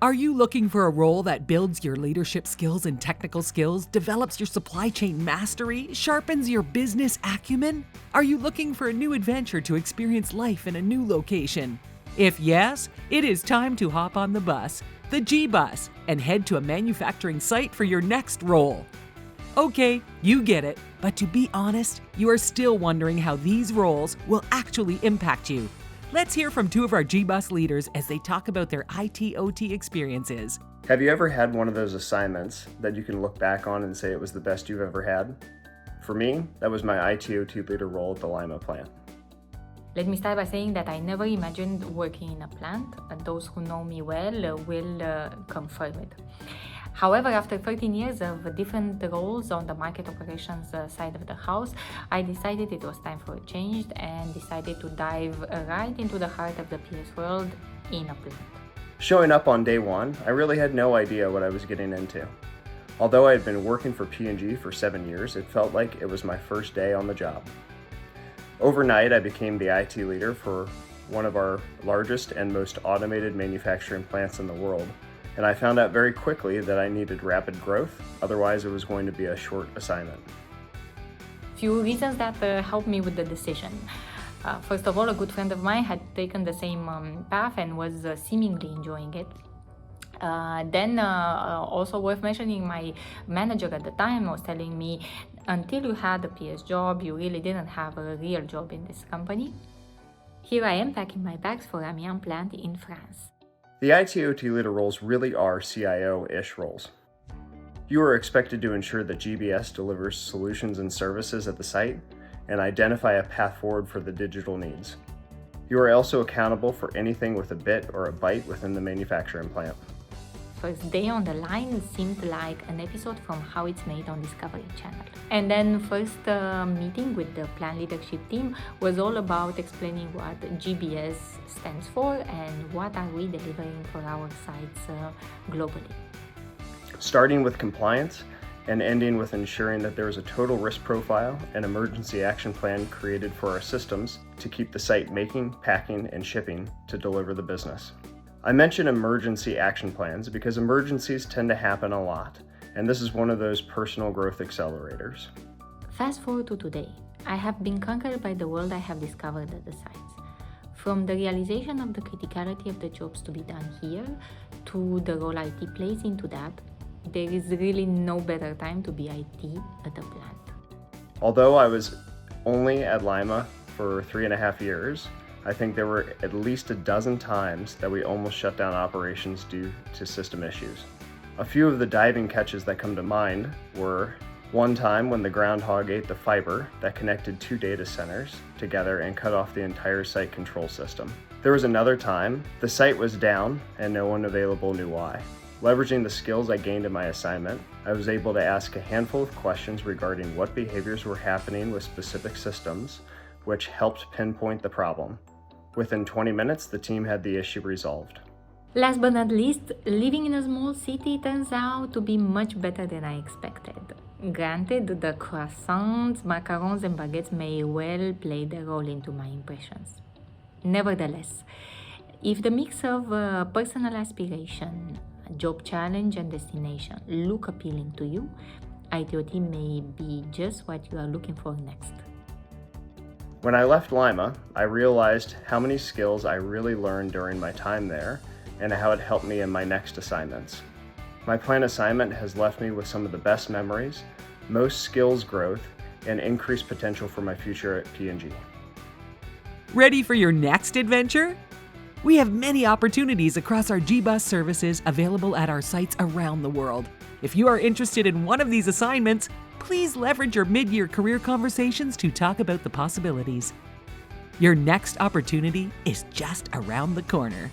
Are you looking for a role that builds your leadership skills and technical skills, develops your supply chain mastery, sharpens your business acumen? Are you looking for a new adventure to experience life in a new location? If yes, it is time to hop on the bus, the GBUSS, and head to a manufacturing site for your next role. Okay, you get it, but to be honest, you are still wondering how these roles will actually impact you. Let's hear from two of our GBUSS leaders as they talk about their IT/OT experiences. Have you ever had one of those assignments that you can look back on and say it was the best you've ever had? For me, that was my IT/OT leader role at the Lima plant. Let me start by saying that I never imagined working in a plant, and those who know me well will confirm it. However, after 13 years of different roles on the market operations side of the house, I decided it was time for a change and decided to dive right into the heart of the PS world in a plant. Showing up on day one, I really had no idea what I was getting into. Although I had been working for P&G for 7 years, it felt like it was my first day on the job. Overnight, I became the IT leader for one of our largest and most automated manufacturing plants in the world. And I found out very quickly that I needed rapid growth, otherwise it was going to be a short assignment. Few reasons that helped me with the decision. First of all, a good friend of mine had taken the same path and was seemingly enjoying it. Then also worth mentioning, my manager at the time was telling me, until you had a PS job, you really didn't have a real job in this company. Here I am packing my bags for Amiens plant in France. The IT/OT leader roles really are CIO-ish roles. You are expected to ensure that GBS delivers solutions and services at the site and identify a path forward for the digital needs. You are also accountable for anything with a bit or a byte within the manufacturing plant. First day on the line seemed like an episode from How It's Made on Discovery Channel. And then first meeting with the plant leadership team was all about explaining what GBS stands for and what are we delivering for our sites globally. Starting with compliance and ending with ensuring that there is a total risk profile and emergency action plan created for our systems to keep the site making, packing, and shipping to deliver the business. I mention emergency action plans because emergencies tend to happen a lot, and this is one of those personal growth accelerators. Fast forward to today. I have been conquered by the world I have discovered at the sites. From the realization of the criticality of the jobs to be done here, to the role IT plays into that, there is really no better time to be IT at a plant. Although I was only at Lima for 3.5 years, I think there were at least a dozen times that we almost shut down operations due to system issues. A few of the diving catches that come to mind were one time when the groundhog ate the fiber that connected 2 data centers together and cut off the entire site control system. There was another time the site was down and no one available knew why. Leveraging the skills I gained in my assignment, I was able to ask a handful of questions regarding what behaviors were happening with specific systems, which helped pinpoint the problem. Within 20 minutes, the team had the issue resolved. Last but not least, living in a small city turns out to be much better than I expected. Granted, the croissants, macarons, and baguettes may well play their role into my impressions. Nevertheless, if the mix of personal aspiration, job challenge, and destination look appealing to you, IT/OT may be just what you are looking for next. When I left Lima, I realized how many skills I really learned during my time there and how it helped me in my next assignments. My plant assignment has left me with some of the best memories, most skills growth, and increased potential for my future at P&G. Ready for your next adventure? We have many opportunities across our GBUSS services available at our sites around the world. If you are interested in one of these assignments, please leverage your mid-year career conversations to talk about the possibilities. Your next opportunity is just around the corner.